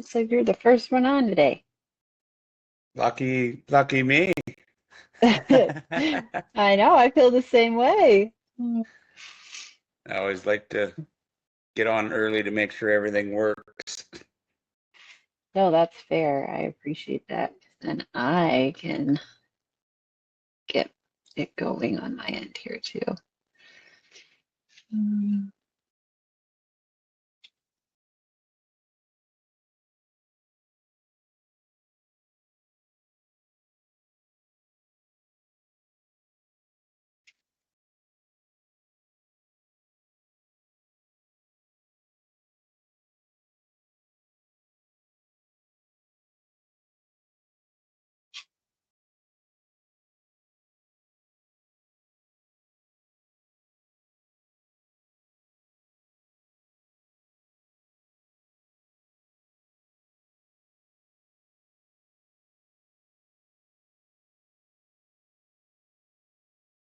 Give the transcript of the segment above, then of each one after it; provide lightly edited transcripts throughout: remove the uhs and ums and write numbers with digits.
So you're the first one on today. Lucky me. I know, I feel the same way. I always like to get on early to make sure everything works. No, that's fair. I appreciate that. And I can get it going on my end here too. Mm.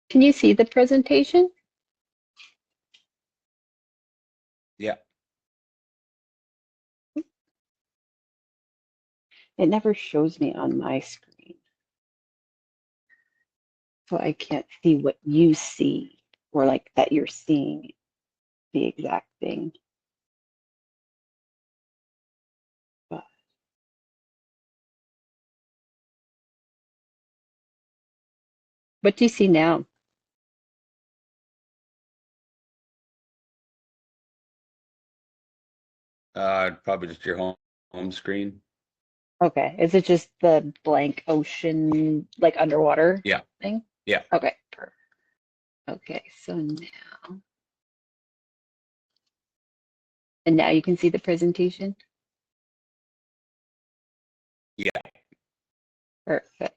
Can you see the presentation? Yeah. It never shows me on my screen, so I can't see what you see or like that you're seeing the exact thing. But what do you see now? Probably just your home screen. Okay, is it just the blank ocean, like underwater Yeah. thing? Yeah. Okay, perfect. Okay, so now, and now you can see the presentation? Yeah. Perfect.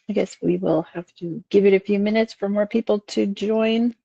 I guess we will have to give it a few minutes for more people to join.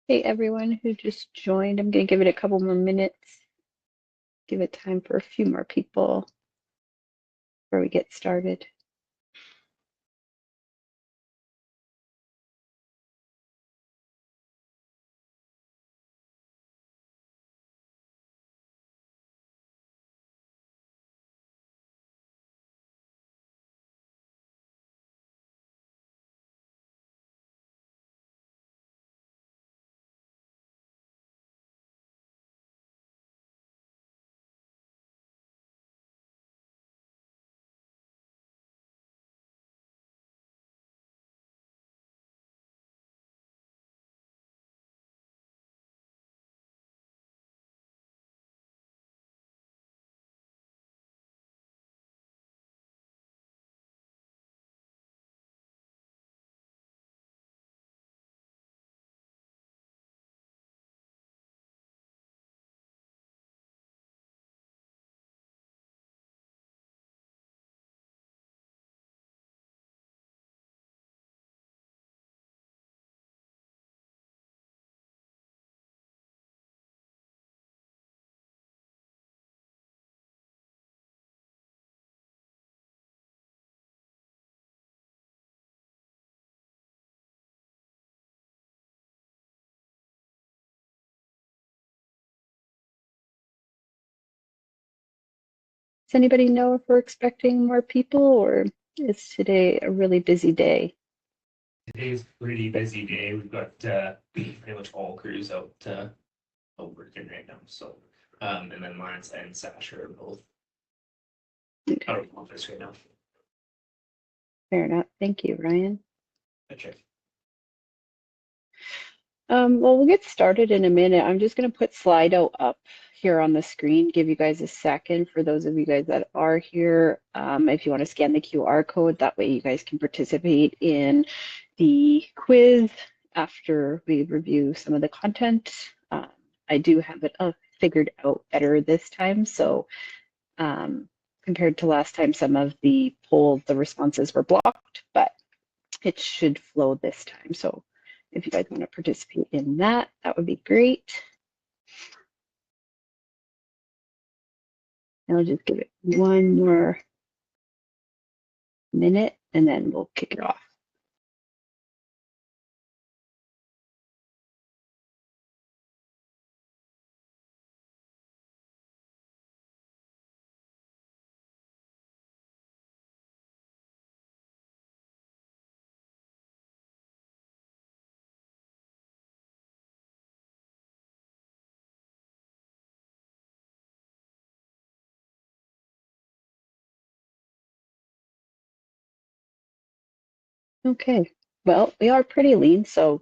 Hey, everyone who just joined, I'm going to give it a couple more minutes, give it time for a few more people before we get started. Does anybody know if we're expecting more people, or is today a really busy day? Today's a pretty busy day. We've got pretty much all crews out working right now. So, and then Lance and Sasha are both out of office right now. Fair enough. Thank you, Ryan. Okay. Well, we'll get started in a minute. I'm just going to put Slido up here on the screen, give you guys a second for those of you guys that are here. If you want to scan the QR code, that way you guys can participate in the quiz after we review some of the content. I do have it figured out better this time. So compared to last time, some of the polls, the responses were blocked, but it should flow this time. So if you guys want to participate in that, that would be great. And I'll just give it one more minute and then we'll kick it off. Okay, well, we are pretty lean, so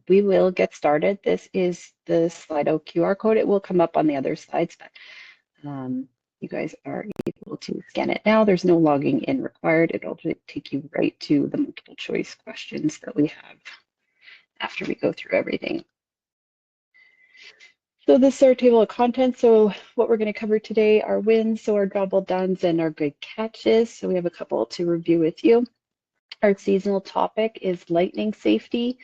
we will get started. This is the Slido QR code. It will come up on the other slides, but you guys are able to scan it now. There's no logging in required. It'll take you right to the multiple choice questions that we have after we go through everything. So this is our table of contents. So what we're going to cover today are wins, so our job well dones, and our good catches. So we have a couple to review with you. Our seasonal topic is lightning safety.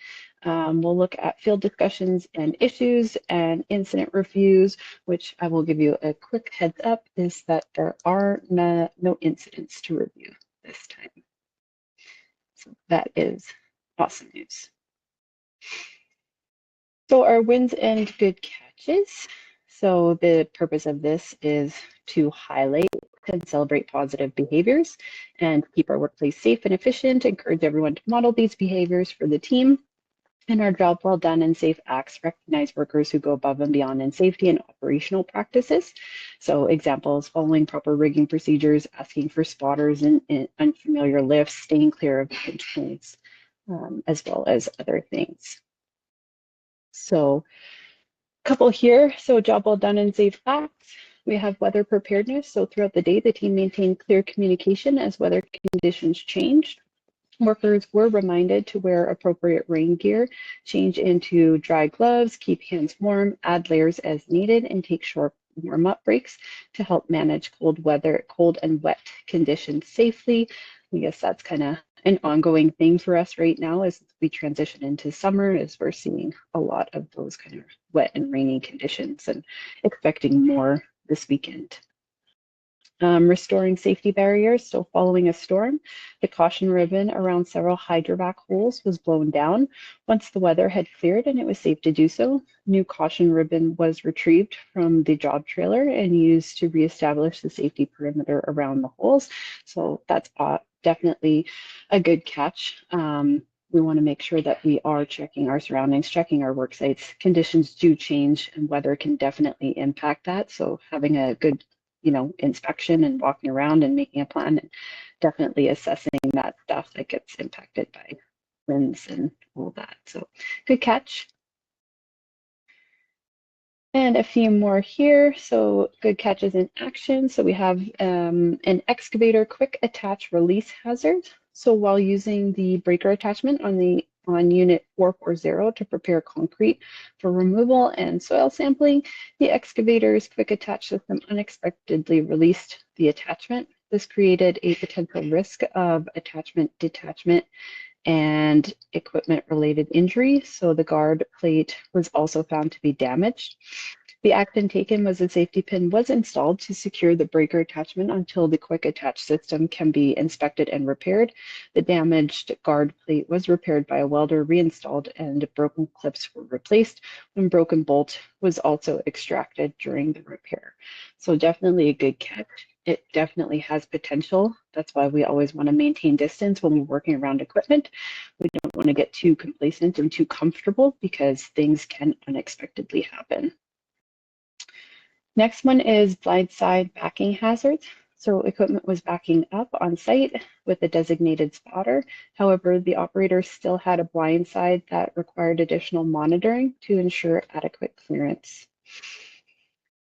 We'll look at field discussions and issues and incident reviews, which I will give you a quick heads up is that there are no incidents to review this time. So that is awesome news. So our wins and good catches. So the purpose of this is to highlight and celebrate positive behaviors and keep our workplace safe and efficient, encourage everyone to model these behaviors for the team. And our job well done and safe acts recognize workers who go above and beyond in safety and operational practices. So examples, following proper rigging procedures, asking for spotters in unfamiliar lifts, staying clear of pinch points, as well as other things. So a couple here. So job well done and safe acts. We have weather preparedness. So throughout the day, the team maintained clear communication as weather conditions changed. Workers were reminded to wear appropriate rain gear, change into dry gloves, keep hands warm, add layers as needed, and take short warm-up breaks to help manage cold and wet conditions safely. I guess that's kind of an ongoing thing for us right now as we transition into summer, is we're seeing a lot of those kind of wet and rainy conditions and expecting more this weekend. Restoring safety barriers. So following a storm, the caution ribbon around several hydrovac holes was blown down. Once the weather had cleared and it was safe to do so, new caution ribbon was retrieved from the job trailer and used to reestablish the safety perimeter around the holes. So that's definitely a good catch. We want to make sure that we are checking our surroundings, checking our work sites. Conditions do change and weather can definitely impact that. So having a good inspection and walking around and making a plan and definitely assessing that stuff that gets impacted by winds and all that. So good catch. And a few more here. So good catches in action. So we have an excavator quick attach release hazard. So while using the breaker attachment on unit 440 to prepare concrete for removal and soil sampling, the excavator's quick attach system unexpectedly released the attachment. This created a potential risk of attachment detachment and equipment-related injury, so the guard plate was also found to be damaged. The action taken was a safety pin was installed to secure the breaker attachment until the quick attach system can be inspected and repaired. The damaged guard plate was repaired by a welder, reinstalled, and broken clips were replaced. One broken bolt was also extracted during the repair. So definitely a good catch. It definitely has potential. That's why we always want to maintain distance when we're working around equipment. We don't want to get too complacent and too comfortable because things can unexpectedly happen. Next one is blindside backing hazards. So equipment was backing up on site with a designated spotter. However, the operator still had a blind side that required additional monitoring to ensure adequate clearance.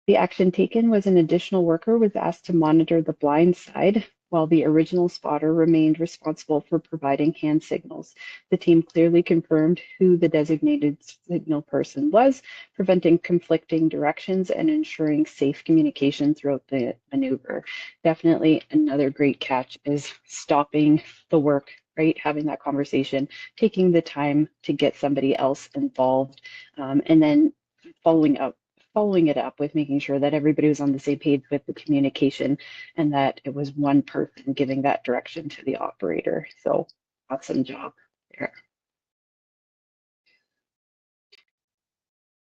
The action taken was an additional worker was asked to monitor the blind side while the original spotter remained responsible for providing hand signals. The team clearly confirmed who the designated signal person was, preventing conflicting directions and ensuring safe communication throughout the maneuver. Definitely another great catch is stopping the work, right? Having that conversation, taking the time to get somebody else involved, and then following it up with making sure that everybody was on the same page with the communication and that it was one person giving that direction to the operator. So awesome job there.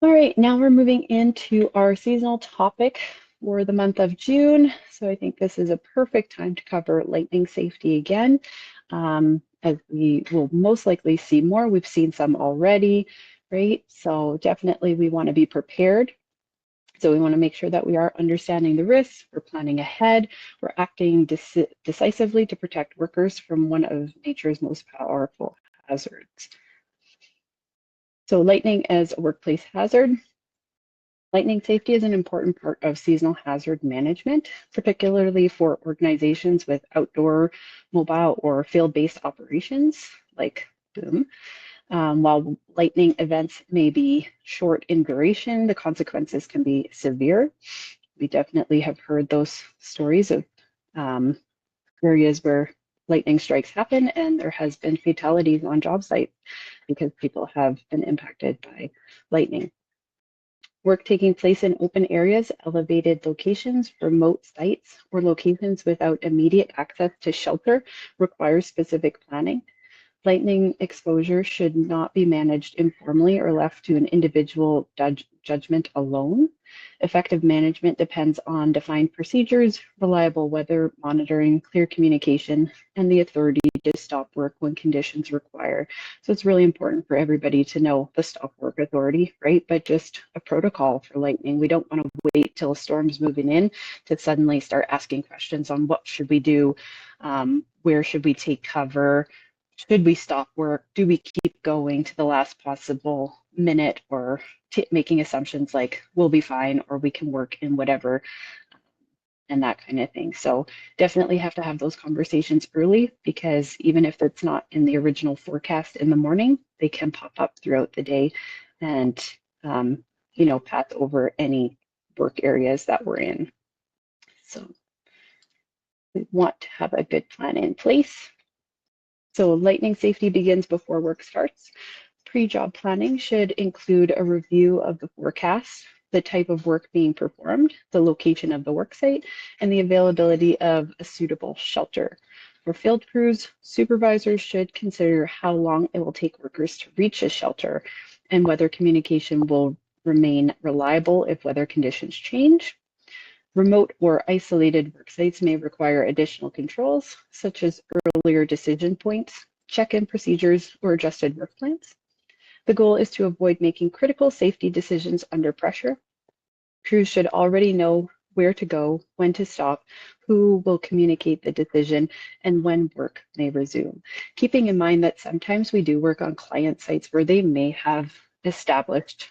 All right, now we're moving into our seasonal topic for the month of June. So I think this is a perfect time to cover lightning safety again, as we will most likely see more. We've seen some already, right? So definitely we want to be prepared. So we want to make sure that we are understanding the risks, we're planning ahead, we're acting decisively to protect workers from one of nature's most powerful hazards. So lightning as a workplace hazard. Lightning safety is an important part of seasonal hazard management, particularly for organizations with outdoor, mobile, or field-based operations like boom. While lightning events may be short in duration, the consequences can be severe. We definitely have heard those stories of areas where lightning strikes happen and there has been fatalities on job sites because people have been impacted by lightning. Work taking place in open areas, elevated locations, remote sites, or locations without immediate access to shelter requires specific planning. Lightning exposure should not be managed informally or left to an individual judgment alone. Effective management depends on defined procedures, reliable weather monitoring, clear communication, and the authority to stop work when conditions require. So it's really important for everybody to know the stop work authority, right? But just a protocol for lightning. We don't want to wait till a storm's moving in to suddenly start asking questions on what should we do, where should we take cover, should we stop work? Do we keep going to the last possible minute, or making assumptions like we'll be fine or we can work in whatever, and that kind of thing. So definitely have to have those conversations early, because even if it's not in the original forecast in the morning, they can pop up throughout the day and pass over any work areas that we're in. So we want to have a good plan in place. So lightning safety begins before work starts. Pre-job planning should include a review of the forecast, the type of work being performed, the location of the work site, and the availability of a suitable shelter. For field crews, supervisors should consider how long it will take workers to reach a shelter and whether communication will remain reliable if weather conditions change. Remote or isolated work sites may require additional controls, such as earlier decision points, check-in procedures, or adjusted work plans. The goal is to avoid making critical safety decisions under pressure. Crews should already know where to go, when to stop, who will communicate the decision, and when work may resume. Keeping in mind that sometimes we do work on client sites where they may have established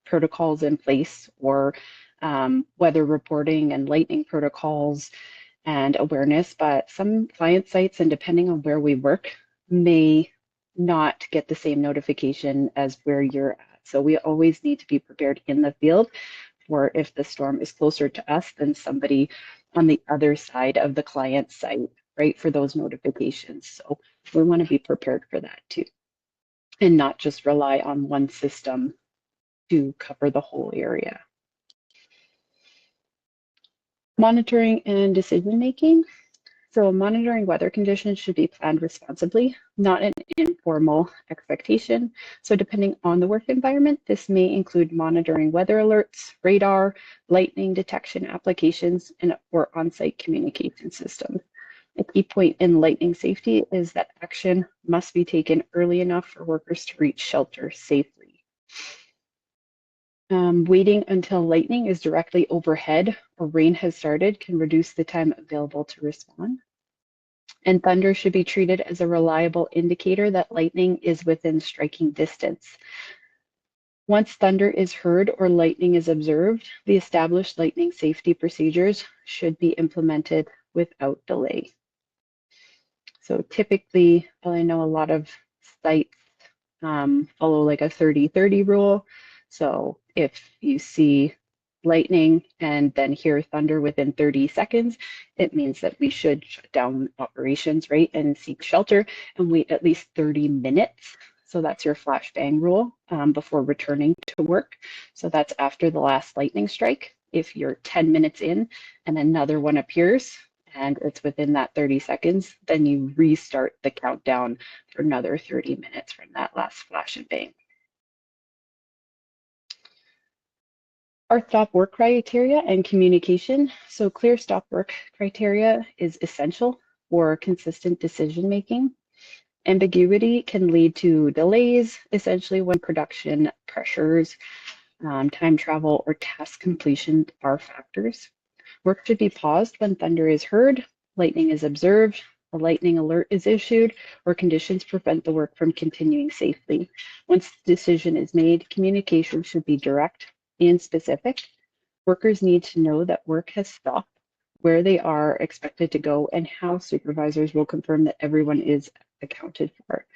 protocols in place or weather reporting and lightning protocols and awareness, but some client sites, and depending on where we work, may not get the same notification as where you're at. So we always need to be prepared in the field for if the storm is closer to us than somebody on the other side of the client site, right, for those notifications. So we want to be prepared for that too, and not just rely on one system to cover the whole area. Monitoring and decision making. So monitoring weather conditions should be planned responsibly, not an informal expectation. So depending on the work environment, this may include monitoring weather alerts, radar, lightning detection applications, or on-site communication systems. A key point in lightning safety is that action must be taken early enough for workers to reach shelter safely. Waiting until lightning is directly overhead or rain has started can reduce the time available to respond. And thunder should be treated as a reliable indicator that lightning is within striking distance. Once thunder is heard or lightning is observed, the established lightning safety procedures should be implemented without delay. So typically, I know a lot of sites follow like a 30-30 rule. So if you see lightning and then hear thunder within 30 seconds, it means that we should shut down operations, right, and seek shelter and wait at least 30 minutes. So that's your flashbang rule before returning to work. So that's after the last lightning strike. If you're 10 minutes in and another one appears and it's within that 30 seconds, then you restart the countdown for another 30 minutes from that last flash and bang. Our stop work criteria and communication. So clear stop work criteria is essential for consistent decision making. Ambiguity can lead to delays, essentially when production pressures, time travel, or task completion are factors. Work should be paused when thunder is heard, lightning is observed, a lightning alert is issued, or conditions prevent the work from continuing safely. Once the decision is made, communication should be direct and specific. Workers need to know that work has stopped, where they are expected to go, and how supervisors will confirm that everyone is accounted for.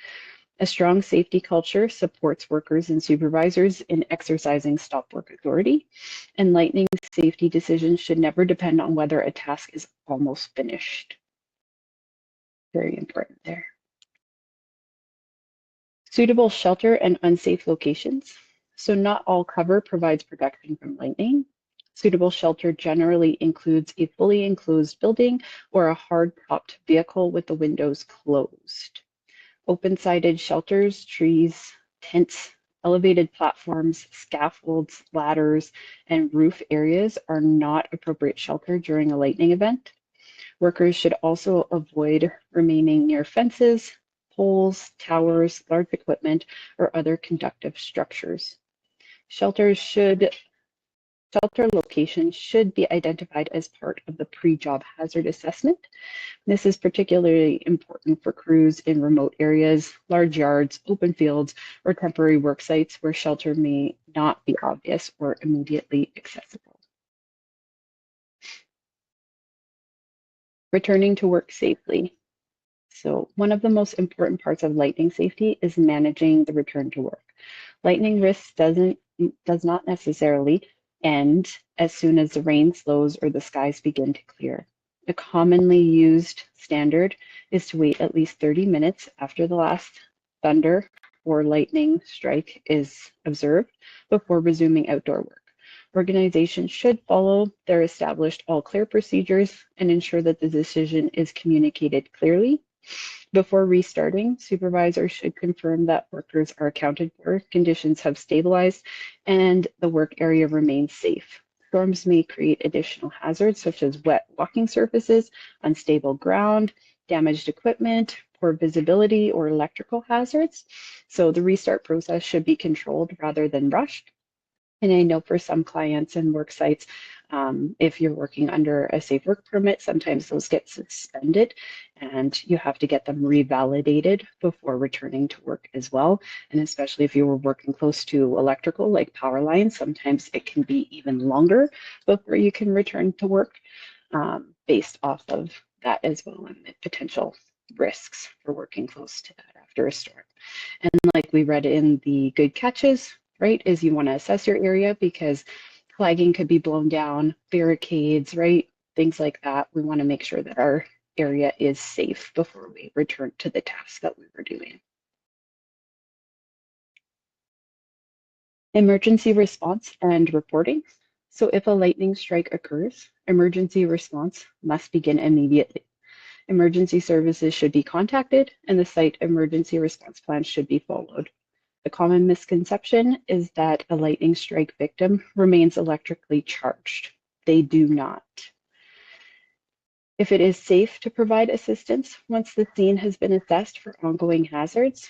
A strong safety culture supports workers and supervisors in exercising stop work authority, and lightning safety decisions should never depend on whether a task is almost finished. Very important there. Suitable shelter and unsafe locations. So not all cover provides protection from lightning. Suitable shelter generally includes a fully enclosed building or a hard-topped vehicle with the windows closed. Open-sided shelters, trees, tents, elevated platforms, scaffolds, ladders, and roof areas are not appropriate shelter during a lightning event. Workers should also avoid remaining near fences, poles, towers, large equipment, or other conductive structures. Shelter locations should be identified as part of the pre-job hazard assessment. This is particularly important for crews in remote areas, large yards, open fields, or temporary work sites where shelter may not be obvious or immediately accessible. Returning to work safely. So one of the most important parts of lightning safety is managing the return to work. Lightning risk does not necessarily end as soon as the rain slows or the skies begin to clear. A commonly used standard is to wait at least 30 minutes after the last thunder or lightning strike is observed before resuming outdoor work. Organizations should follow their established all clear procedures and ensure that the decision is communicated clearly. Before restarting, supervisors should confirm that workers are accounted for, conditions have stabilized, and the work area remains safe. Storms may create additional hazards such as wet walking surfaces, unstable ground, damaged equipment, poor visibility, or electrical hazards. So the restart process should be controlled rather than rushed. And I know for some clients and work sites, if you're working under a safe work permit, sometimes those get suspended and you have to get them revalidated before returning to work as well. And especially if you were working close to electrical, like power lines, sometimes it can be even longer before you can return to work based off of that as well and the potential risks for working close to that after a storm. And like we read in the good catches, right, is you want to assess your area because flagging could be blown down, barricades, right, things like that. We want to make sure that our area is safe before we return to the task that we were doing. Emergency response and reporting. So if a lightning strike occurs, emergency response must begin immediately. Emergency services should be contacted and the site emergency response plan should be followed. The common misconception is that a lightning strike victim remains electrically charged. They do not. If it is safe to provide assistance once the scene has been assessed for ongoing hazards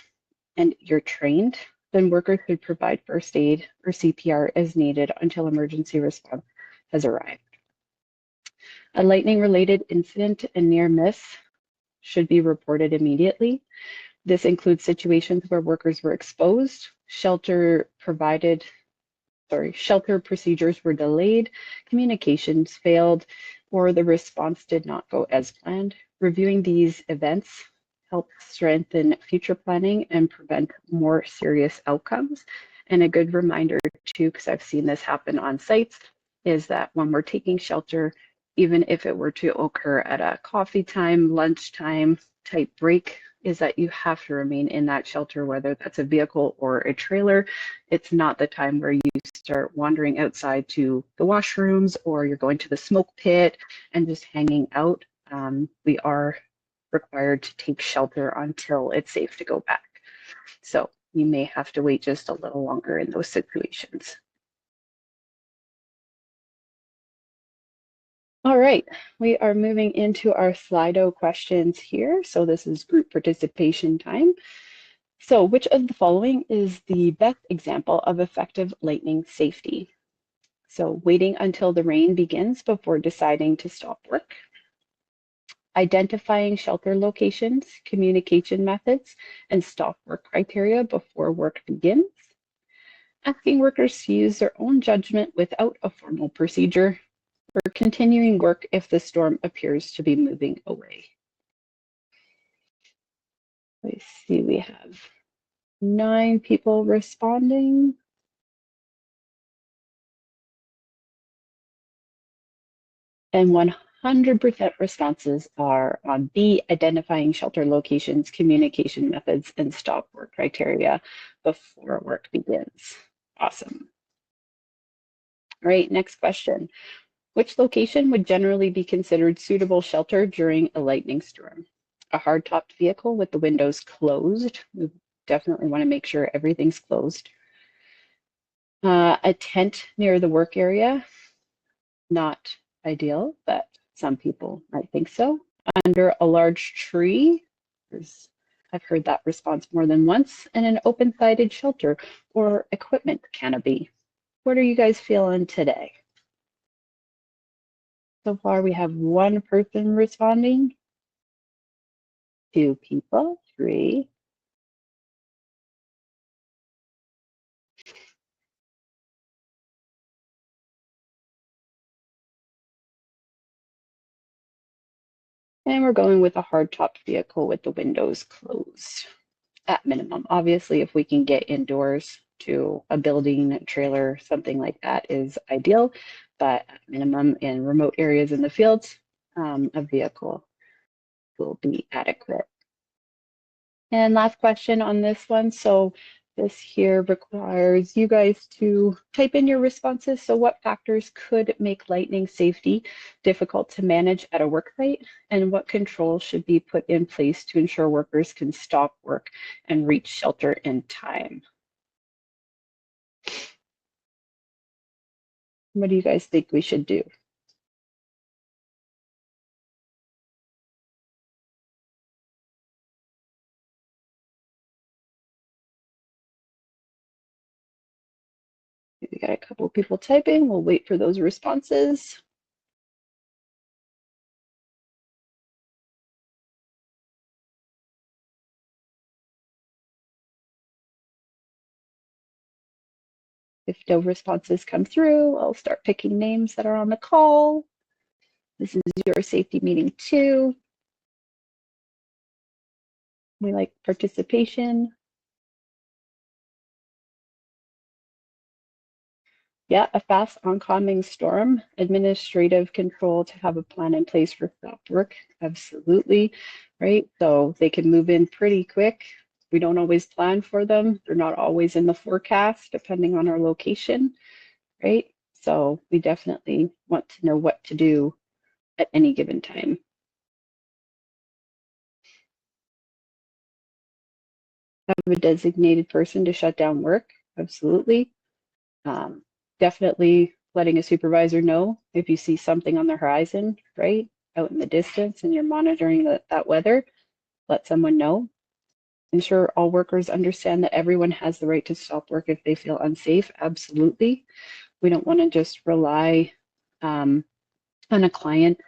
and you're trained, then workers should provide first aid or CPR as needed until emergency response has arrived. A lightning-related incident and near miss should be reported immediately. This includes situations where workers were exposed, shelter procedures were delayed, communications failed, or the response did not go as planned. Reviewing these events helps strengthen future planning and prevent more serious outcomes. And a good reminder too, because I've seen this happen on sites, is that when we're taking shelter, even if it were to occur at a coffee time, lunchtime type break, is that you have to remain in that shelter, whether that's a vehicle or a trailer. It's not the time where you start wandering outside to the washrooms or you're going to the smoke pit and just hanging out. We are required to take shelter until it's safe to go back. So you may have to wait just a little longer in those situations. All right, we are moving into our Slido questions here. So this is group participation time. So which of the following is the best example of effective lightning safety? So waiting until the rain begins before deciding to stop work, identifying shelter locations, communication methods, and stop work criteria before work begins, asking workers to use their own judgment without a formal procedure, or continuing work if the storm appears to be moving away. I see we have 9 people responding. And 100% responses are on B, identifying shelter locations, communication methods, and stop work criteria before work begins. Awesome. All right, next question. Which location would generally be considered suitable shelter during a lightning storm? A hard-topped vehicle with the windows closed. We definitely want to make sure everything's closed. A tent near the work area. Not ideal, but some people might think so. Under a large tree, I've heard that response more than once, and an open-sided shelter or equipment canopy. What are you guys feeling today? So far, we have 1 person responding, 2 people, 3. And we're going with a hard-topped vehicle with the windows closed at minimum. Obviously, if we can get indoors to a building, trailer, something like that is ideal. But at minimum in remote areas in the fields, a vehicle will be adequate. And last question on this one. So this here requires you guys to type in your responses. So what factors could make lightning safety difficult to manage at a work site? And what controls should be put in place to ensure workers can stop work and reach shelter in time? What do you guys think we should do? We got a couple people typing. We'll wait for those responses. If no responses come through, I'll start picking names that are on the call. This is your safety meeting too. We like participation. Yeah, a fast oncoming storm, administrative control to have a plan in place for stop work. Absolutely, right? So they can move in pretty quick. We don't always plan for them. They're not always in the forecast, depending on our location, right? So we definitely want to know what to do at any given time. Have a designated person to shut down work. Absolutely. Definitely letting a supervisor know if you see something on the horizon, right, out in the distance and you're monitoring that weather, let someone know. Ensure all workers understand that everyone has the right to stop work if they feel unsafe. Absolutely. We don't want to just rely on a client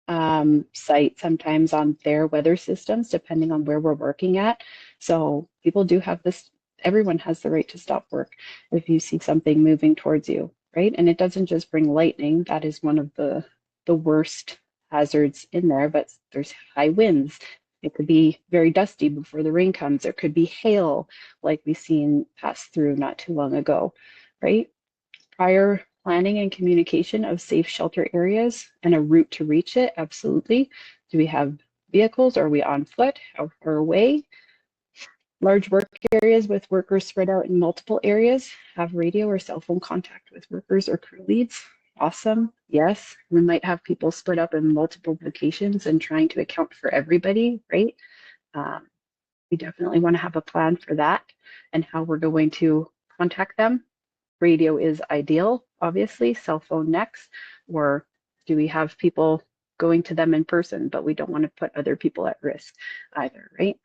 site sometimes on their weather systems, depending on where we're working at. So people do have this, everyone has the right to stop work if you see something moving towards you, right? And it doesn't just bring lightning. That is one of the worst hazards in there, but there's high winds. It could be very dusty before the rain comes. There could be hail like we've seen pass through not too long ago, right? Prior planning and communication of safe shelter areas and a route to reach it, absolutely. Do we have vehicles? Are we on foot? How far away? Large work areas with workers spread out in multiple areas. Have radio or cell phone contact with workers or crew leads. Awesome. Yes, we might have people split up in multiple locations and trying to account for everybody, right? We definitely want to have a plan for that and how we're going to contact them. Radio is ideal, obviously, cell phone next, or do we have people going to them in person, but we don't want to put other people at risk either, right?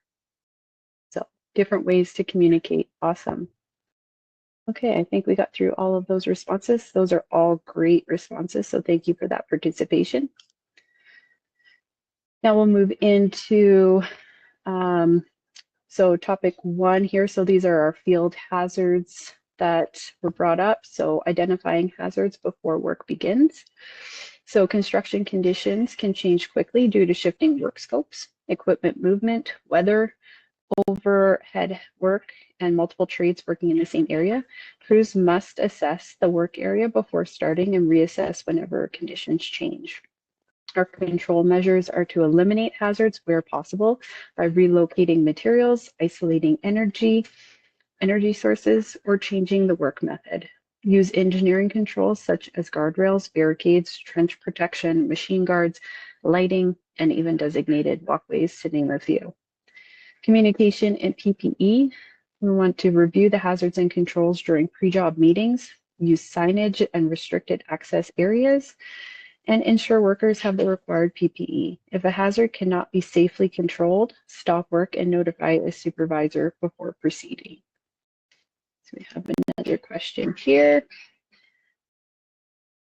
So different ways to communicate. Awesome. Okay, I think we got through all of those responses. Those are all great responses, so thank you for that participation. Now we'll move into so topic 1 here. So these are our field hazards that were brought up. So identifying hazards before work begins. So construction conditions can change quickly due to shifting work scopes, equipment movement, weather, overhead work, and multiple trades working in the same area. Crews must assess the work area before starting and reassess whenever conditions change. Our control measures are to eliminate hazards where possible by relocating materials, isolating energy sources, or changing the work method. Use engineering controls such as guardrails, barricades, trench protection, machine guards, lighting, and even designated walkways, to name a few. Communication and PPE. We want to review the hazards and controls during pre-job meetings, use signage and restricted access areas, and ensure workers have the required PPE. If a hazard cannot be safely controlled, stop work and notify a supervisor before proceeding. So we have another question here.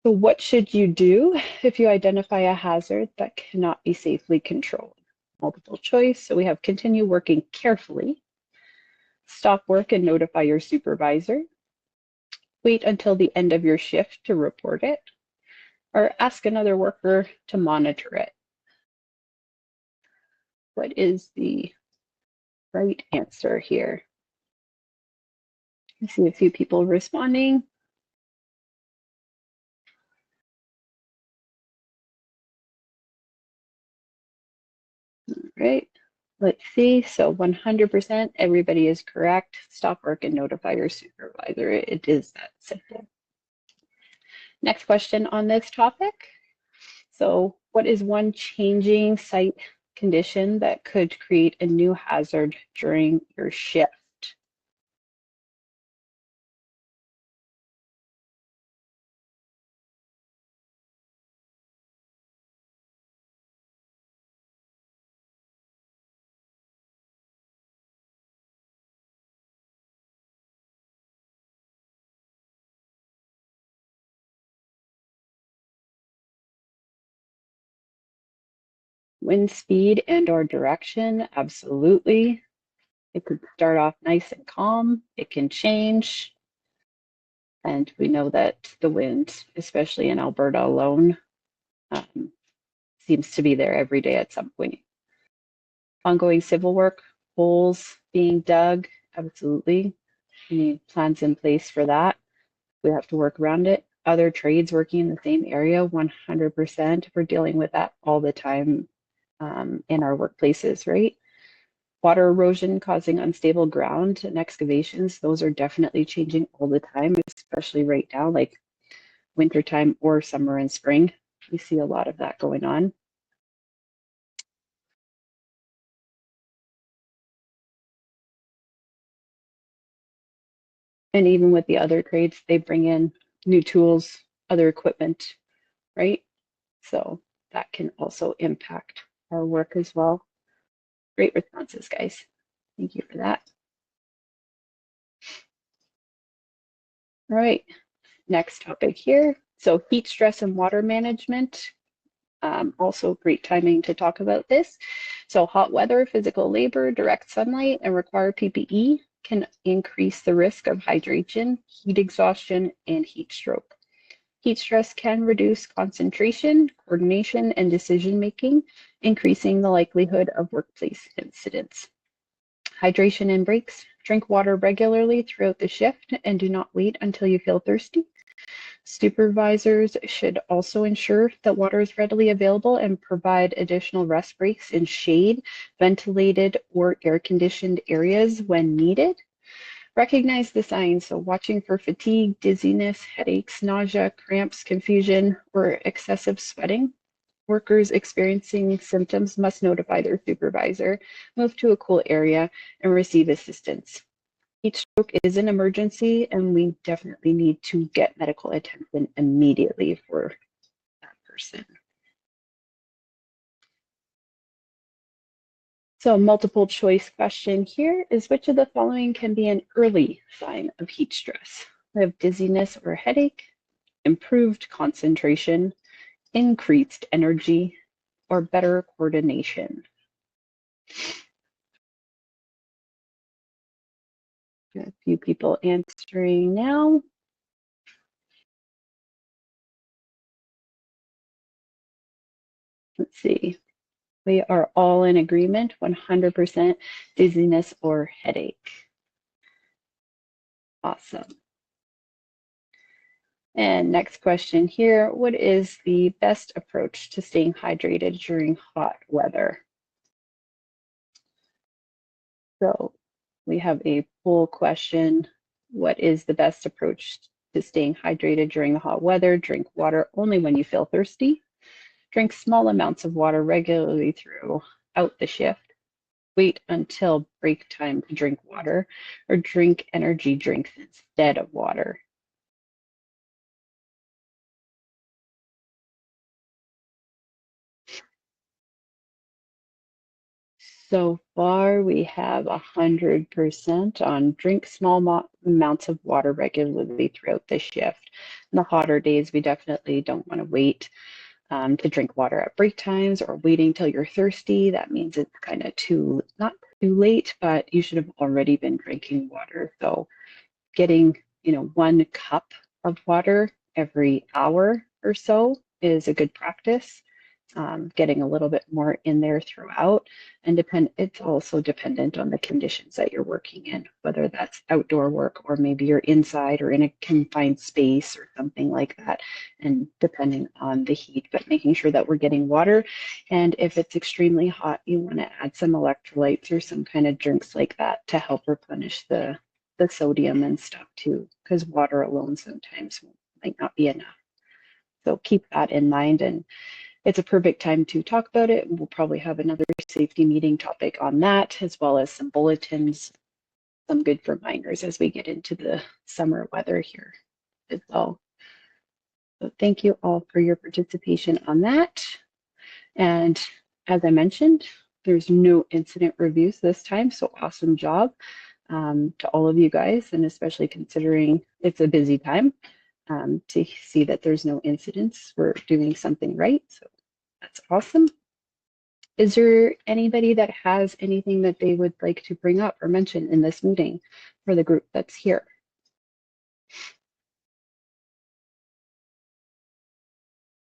So what should you do if you identify a hazard that cannot be safely controlled? Multiple choice. So we have continue working carefully, stop work and notify your supervisor, wait until the end of your shift to report it, or ask another worker to monitor it. What is the right answer here? I see a few people responding. right. Let's see. So 100%, everybody is correct. Stop work and notify your supervisor. It is that simple. Next question on this topic. So what is one changing site condition that could create a new hazard during your shift? Wind speed and or direction, absolutely. It could start off nice and calm. It can change. And we know that the wind, especially in Alberta alone, seems to be there every day at some point. Ongoing civil work, holes being dug, absolutely. We need plans in place for that. We have to work around it. Other trades working in the same area, 100%. We're dealing with that all the time in our workplaces, right? Water erosion causing unstable ground and excavations, those are definitely changing all the time, especially right now, like wintertime or summer and spring. We see a lot of that going on. And even with the other trades, they bring in new tools, other equipment, right? So that can also impact our work as well. Great responses, guys. Thank you for that. All right, next topic here. So heat stress and water management. Also great timing to talk about this. So hot weather, physical labor, direct sunlight, and required PPE can increase the risk of hydration, heat exhaustion, and heat stroke. Heat stress can reduce concentration, coordination, and decision making, increasing the likelihood of workplace incidents. Hydration and breaks. Drink water regularly throughout the shift and do not wait until you feel thirsty. Supervisors should also ensure that water is readily available and provide additional rest breaks in shade, ventilated, or air-conditioned areas when needed. Recognize the signs, so watching for fatigue, dizziness, headaches, nausea, cramps, confusion, or excessive sweating. Workers experiencing symptoms must notify their supervisor, move to a cool area, and receive assistance. Heat stroke is an emergency, and we definitely need to get medical attention immediately for that person. So multiple choice question here is which of the following can be an early sign of heat stress? We have dizziness or headache, improved concentration, increased energy, or better coordination. Got a few people answering now. Let's see. We are all in agreement, 100% dizziness or headache. Awesome. And next question here, what is the best approach to staying hydrated during hot weather? So we have a poll question. What is the best approach to staying hydrated during the hot weather? Drink water only when you feel thirsty. Drink small amounts of water regularly throughout the shift. Wait until break time to drink water, or drink energy drinks instead of water. So far, we have 100% on drink small amounts of water regularly throughout the shift. In the hotter days, we definitely don't want to wait to drink water at break times or waiting till you're thirsty. That means it's kind of not too late, but you should have already been drinking water. So getting, 1 cup of water every hour or so is a good practice. getting a little bit more in there throughout. And it's also dependent on the conditions that you're working in, whether that's outdoor work or maybe you're inside or in a confined space or something like that, and depending on the heat, but making sure that we're getting water. And if it's extremely hot, you want to add some electrolytes or some kind of drinks like that to help replenish the sodium and stuff too, because water alone sometimes might not be enough. So keep that in mind, and it's a perfect time to talk about it. We'll probably have another safety meeting topic on that, as well as some bulletins, some good reminders as we get into the summer weather here as well. So thank you all for your participation on that. And as I mentioned, there's no incident reviews this time, so awesome job to all of you guys, and especially considering it's a busy time, to see that there's no incidents. We're doing something right, so that's awesome. Is there anybody that has anything that they would like to bring up or mention in this meeting for the group that's here?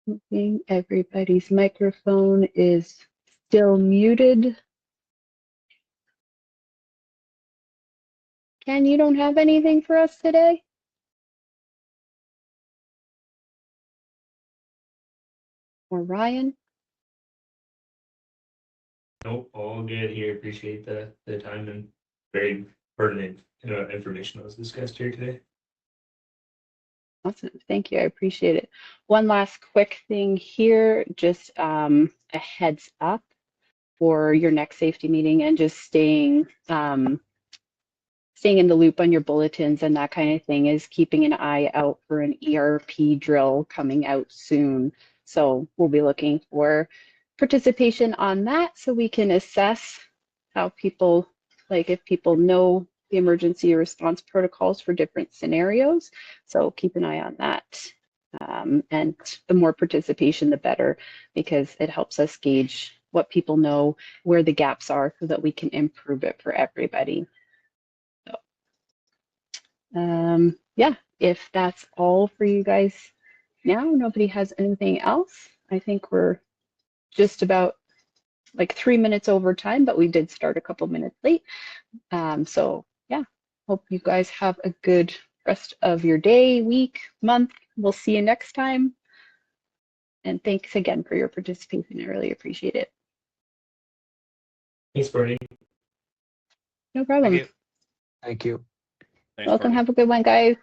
Okay, everybody's microphone is still muted. Ken, you don't have anything for us today? Or Ryan? Nope, all good here. Appreciate the time and very pertinent information that was discussed here today. Awesome, thank you, I appreciate it. One last quick thing here, just a heads up for your next safety meeting, and just staying in the loop on your bulletins and that kind of thing, is keeping an eye out for an ERP drill coming out soon. So we'll be looking for participation on that so we can assess how people, like if people know the emergency response protocols for different scenarios. So keep an eye on that. And the more participation, the better, because it helps us gauge what people know, where the gaps are, so that we can improve it for everybody. So, yeah, if that's all for you guys now, nobody has anything else. I think we're just about like 3 minutes over time, but we did start a couple minutes late. So yeah, hope you guys have a good rest of your day, week, month. We'll see you next time. And thanks again for your participation. I really appreciate it. Thanks, Bernie. No problem. Thank you. Thank you. Thanks, Welcome. Courtney. Have a good one, guys.